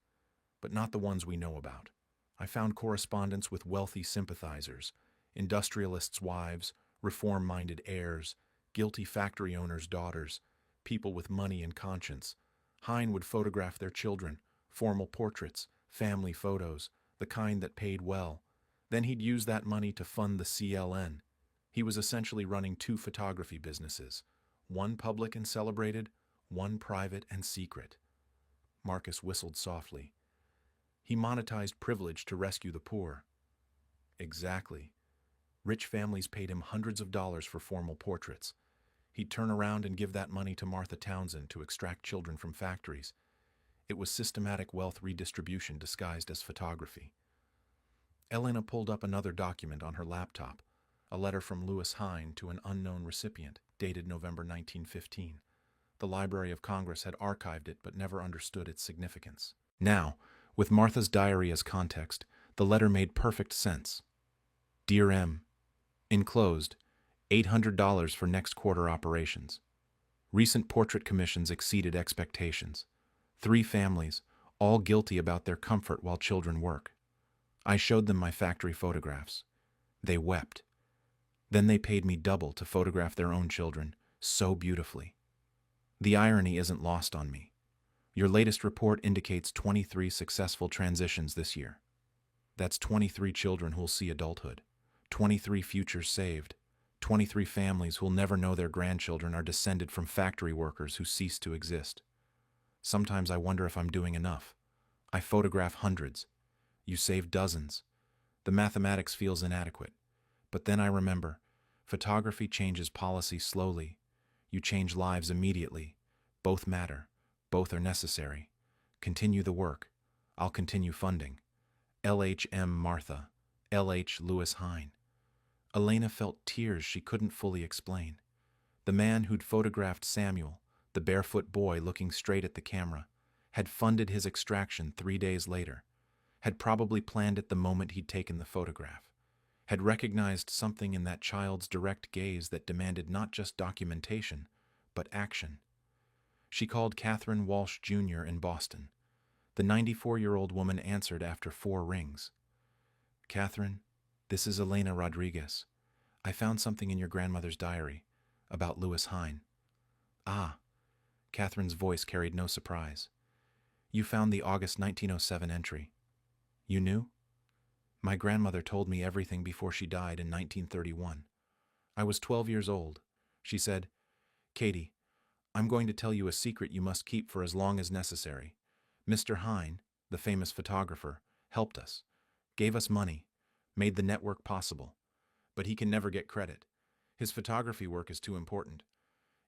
A: but not the ones we know about. I found correspondence with wealthy sympathizers, industrialists' wives, reform-minded heirs, guilty factory owners' daughters, people with money and conscience. Hine would photograph their children, formal portraits, family photos, the kind that paid well. Then he'd use that money to fund the CLN. He was essentially running 2 photography businesses, one public and celebrated, one private and secret. Marcus whistled softly. He monetized privilege to rescue the poor. Exactly. Rich families paid him hundreds of dollars for formal portraits. He'd turn around and give that money to Martha Townsend to extract children from factories. It was systematic wealth redistribution disguised as photography. Elena pulled up another document on her laptop, a letter from Lewis Hine to an unknown recipient, dated November 1915. The Library of Congress had archived it but never understood its significance. Now, with Martha's diary as context, the letter made perfect sense. Dear M, enclosed, $800 for next quarter operations. Recent portrait commissions exceeded expectations. 3 families, all guilty about their comfort while children work. I showed them my factory photographs. They wept. Then they paid me double to photograph their own children, so beautifully. The irony isn't lost on me. Your latest report indicates 23 successful transitions this year. That's 23 children who'll see adulthood, 23 futures saved, 23 families who'll never know their grandchildren are descended from factory workers who ceased to exist. Sometimes I wonder if I'm doing enough. I photograph hundreds. You save dozens. The mathematics feels inadequate. But then I remember, photography changes policy slowly. You change lives immediately. Both matter. Both are necessary. Continue the work. I'll continue funding. LHM Martha. LH Lewis Hine. Elena felt tears she couldn't fully explain. The man who'd photographed Samuel, the barefoot boy looking straight at the camera, had funded his extraction 3 days later, had probably planned it the moment he'd taken the photograph, had recognized something in that child's direct gaze that demanded not just documentation, but action. She called Catherine Walsh Jr. in Boston. The 94-year-old woman answered after 4 rings. Catherine, this is Elena Rodriguez. I found something in your grandmother's diary about Lewis Hine. Ah, Catherine's voice carried no surprise. You found the August 1907 entry. You knew? My grandmother told me everything before she died in 1931. I was 12 years old. She said, Katie, I'm going to tell you a secret you must keep for as long as necessary. Mr. Hine, the famous photographer, helped us, gave us money, made the network possible. But he can never get credit. His photography work is too important.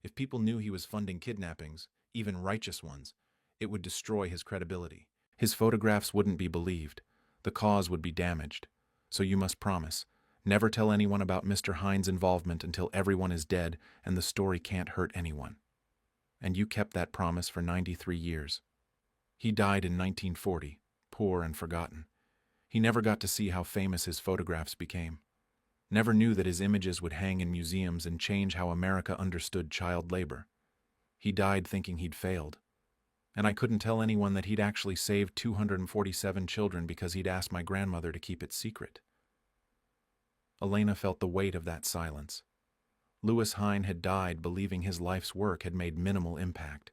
A: If people knew he was funding kidnappings, even righteous ones, it would destroy his credibility. His photographs wouldn't be believed. The cause would be damaged. So you must promise, never tell anyone about Mr. Hine's involvement until everyone is dead and the story can't hurt anyone. And you kept that promise for 93 years. He died in 1940, poor and forgotten. He never got to see how famous his photographs became. Never knew that his images would hang in museums and change how America understood child labor. He died thinking he'd failed. And I couldn't tell anyone that he'd actually saved 247 children because he'd asked my grandmother to keep it secret. Elena felt the weight of that silence. Lewis Hine had died believing his life's work had made minimal impact.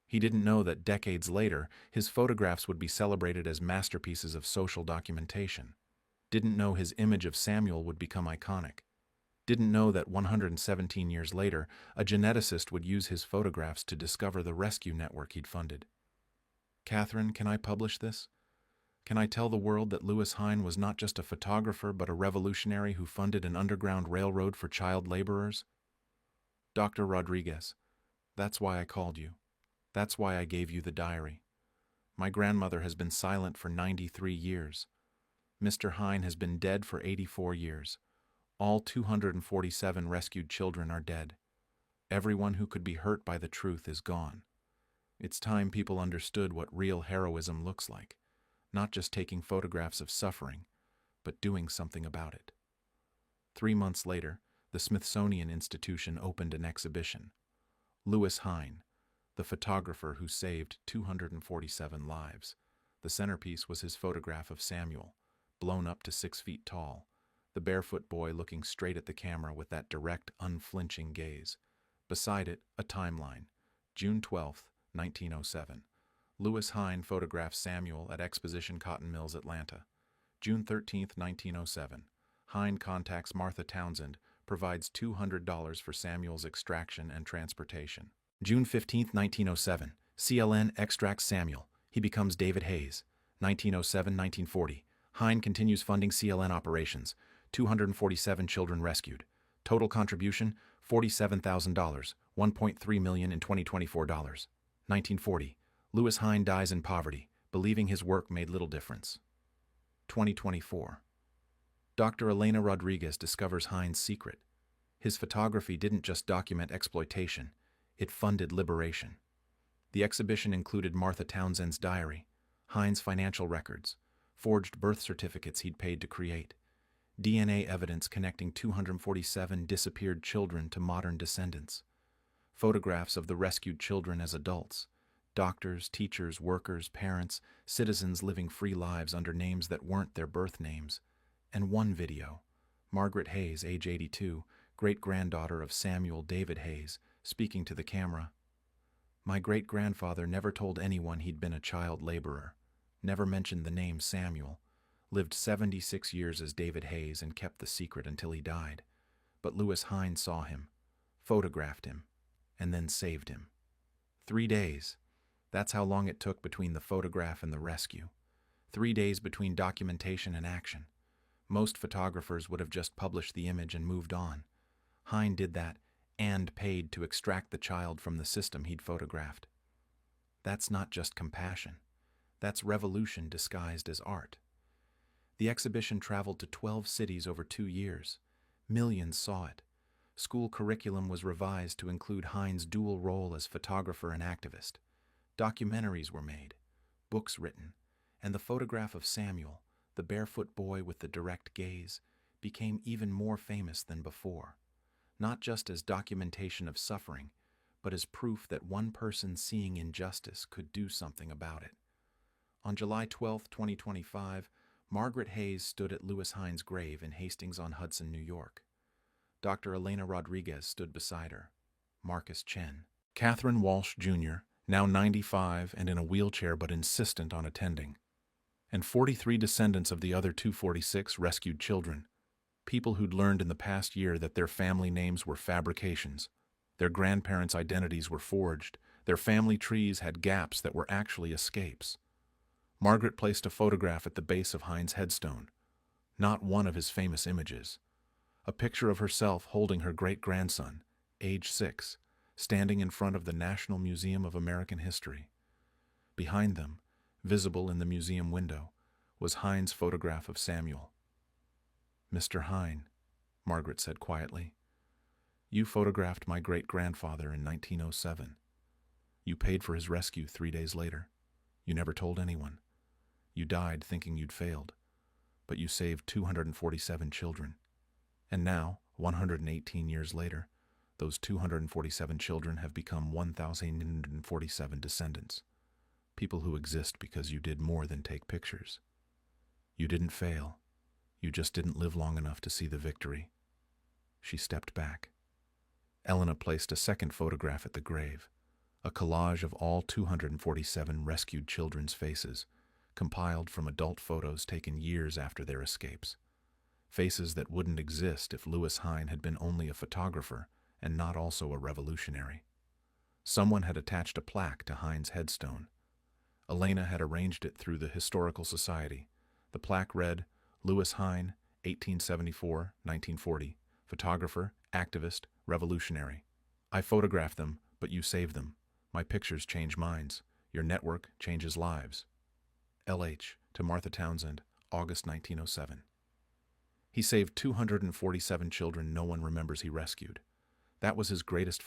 A: He didn't know that decades later, his photographs would be celebrated as masterpieces of social documentation. Didn't know his image of Samuel would become iconic. Didn't know that 117 years later, a geneticist would use his photographs to discover the rescue network he'd funded. Catherine, can I publish this? Can I tell the world that Lewis Hine was not just a photographer but a revolutionary who funded an underground railroad for child laborers? Dr. Rodriguez, that's why I called you. That's why I gave you the diary. My grandmother has been silent for 93 years. Mr. Hine has been dead for 84 years. All 247 rescued children are dead. Everyone who could be hurt by the truth is gone. It's time people understood what real heroism looks like, not just taking photographs of suffering, but doing something about it. 3 months later, the Smithsonian Institution opened an exhibition. Lewis Hine, the photographer who saved 247 lives. The centerpiece was his photograph of Samuel, blown up to 6 feet tall, the barefoot boy looking straight at the camera with that direct, unflinching gaze. Beside it, a timeline. June 12, 1907. Lewis Hine photographs Samuel at Exposition Cotton Mills, Atlanta. June 13, 1907. Hine contacts Martha Townsend, provides $200 for Samuel's extraction and transportation. June 15, 1907. CLN extracts Samuel. He becomes David Hayes. 1907-1940. Hine continues funding CLN operations. 247 children rescued. Total contribution, $47,000, $1.3 million in 2024 dollars. 1940. Lewis Hine dies in poverty, believing his work made little difference. 2024. Dr. Elena Rodriguez discovers Hine's secret. His photography didn't just document exploitation, it funded liberation. The exhibition included Martha Townsend's diary, Hine's financial records, forged birth certificates he'd paid to create, DNA evidence connecting 247 disappeared children to modern descendants, photographs of the rescued children as adults, doctors, teachers, workers, parents, citizens living free lives under names that weren't their birth names, and one video, Margaret Hayes, age 82, great-granddaughter of Samuel David Hayes, speaking to the camera. My great-grandfather never told anyone he'd been a child laborer, never mentioned the name Samuel, lived 76 years as David Hayes and kept the secret until he died. But Lewis Hine saw him, photographed him, and then saved him. 3 days. That's how long it took between the photograph and the rescue. 3 days between documentation and action. Most photographers would have just published the image and moved on. Hine did that and paid to extract the child from the system he'd photographed. That's not just compassion. That's revolution disguised as art. The exhibition traveled to 12 cities over 2 years. Millions saw it. School curriculum was revised to include Hine's dual role as photographer and activist. Documentaries were made, books written, and the photograph of Samuel, the barefoot boy with the direct gaze, became even more famous than before, not just as documentation of suffering, but as proof that one person seeing injustice could do something about it. On July 12, 2025, Margaret Hayes stood at Lewis Hine's grave in Hastings-on-Hudson, New York. Dr. Elena Rodriguez stood beside her. Marcus Chen. Catherine Walsh, Jr., now 95 and in a wheelchair but insistent on attending. And 43 descendants of the other 246 rescued children, people who'd learned in the past year that their family names were fabrications, their grandparents' identities were forged, their family trees had gaps that were actually escapes. Margaret placed a photograph at the base of Hine's headstone, not one of his famous images, a picture of herself holding her great-grandson, age 6, standing in front of the National Museum of American History. Behind them, visible in the museum window, was Hine's photograph of Samuel. Mr. Hine, Margaret said quietly, you photographed my great-grandfather in 1907. You paid for his rescue 3 days later. You never told anyone. You died thinking you'd failed, but you saved 247 children. And now, 118 years later, those 247 children have become 1,047 descendants, people who exist because you did more than take pictures. You didn't fail. You just didn't live long enough to see the victory. She stepped back. Elena placed a second photograph at the grave, a collage of all 247 rescued children's faces, compiled from adult photos taken years after their escapes. Faces that wouldn't exist if Lewis Hine had been only a photographer and not also a revolutionary. Someone had attached a plaque to Hine's headstone. Elena had arranged it through the Historical Society. The plaque read, Lewis Hine, 1874-1940, photographer, activist, revolutionary. I photographed them, but you saved them. My pictures change minds. Your network changes lives. LH to Martha Townsend, August 1907. He saved 247 children no one remembers he rescued. That was his greatest